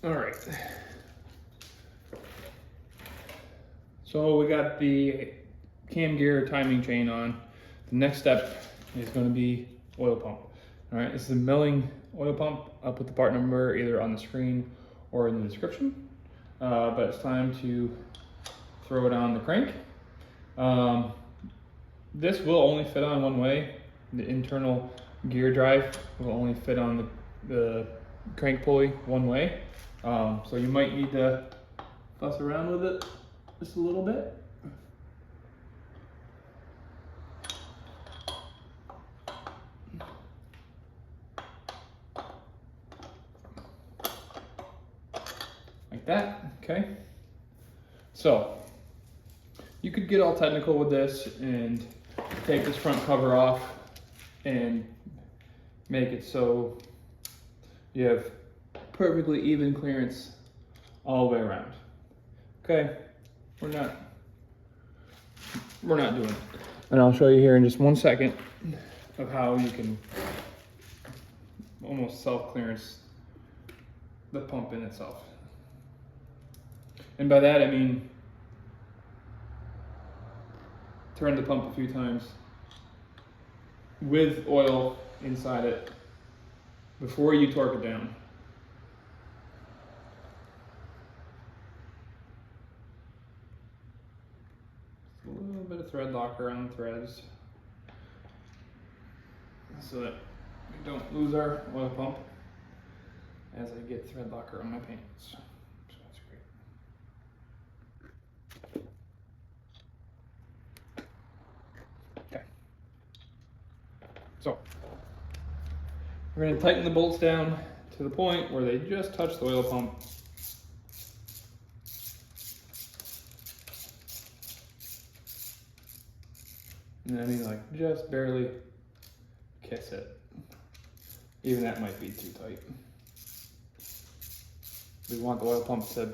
All right. So we got the cam gear timing chain on. The next step is going to be oil pump. All right, this is a milling oil pump. I'll put the part number either on the screen or in the description. But it's time to throw it on the crank. This will only fit on one way. The internal gear drive will only fit on the crank pulley one way. So you might need to fuss around with it just a little bit. Like that, okay? So, you could get all technical with this and take this front cover off and make it so you have perfectly even clearance all the way around. Okay, we're not doing it. And I'll show you here in just 1 second of how you can almost self-clearance the pump in itself. And by that I mean turn the pump a few times with oil inside it before you torque it down. A little bit of thread locker on the threads so that we don't lose our oil pump as I get thread locker on my paints. So that's great. Okay. So we're going to tighten the bolts down to the point where they just touch the oil pump. And I mean like just barely kiss it. Even that might be too tight. We want the oil pump to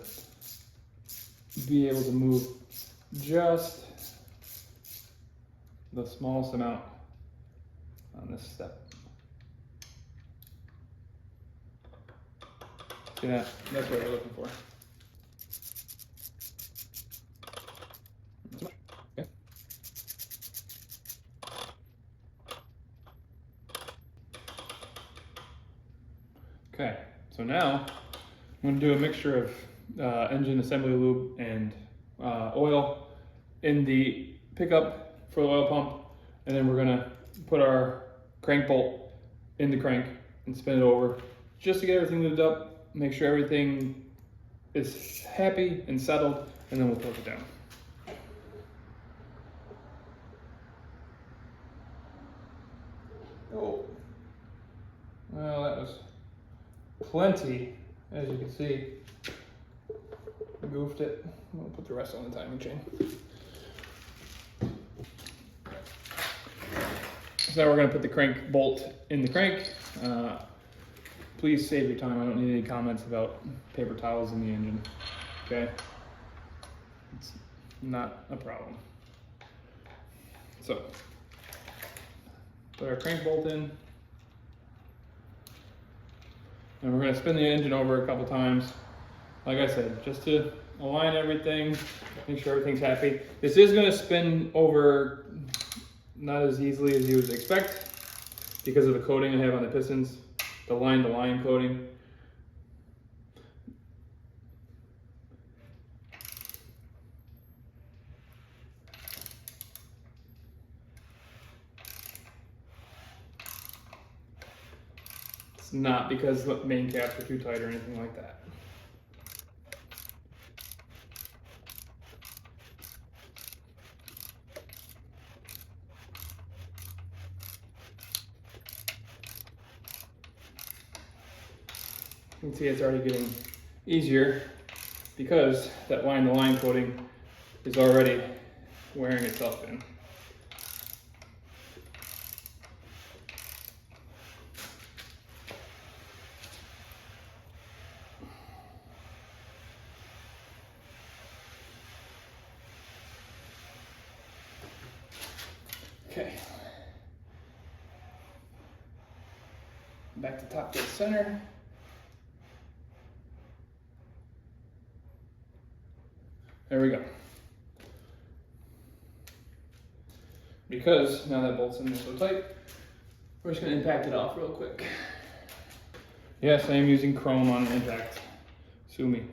be able to move just the smallest amount on this step. See that? That's what we're looking for. Okay. Okay, so now I'm going to do a mixture of engine assembly lube and oil in the pickup for the oil pump, and then we're going to put our crank bolt in the crank and spin it over just to get everything lubed up, make sure everything is happy and settled, and then we'll torque it down. Oh, well, that was plenty, as you can see. Goofed it. We'll put the rest on the timing chain. So now we're going to put the crank bolt in the crank. Please save your time. I don't need any comments about paper towels in the engine. Okay? It's not a problem. So, put our crank bolt in. And we're going to spin the engine over a couple times. Like I said, just to align everything, make sure everything's happy. This is going to spin over not as easily as you would expect because of the coating I have on the pistons, the line-to-line coating. It's not because the main caps are too tight or anything like that. You can see it's already getting easier because that line-to-line coating is already wearing itself in. Okay. Back to top dead center. There we go. Because now that bolt's in there so tight, we're just gonna impact it off real quick. Yes, I am using chrome on impact. Sue me.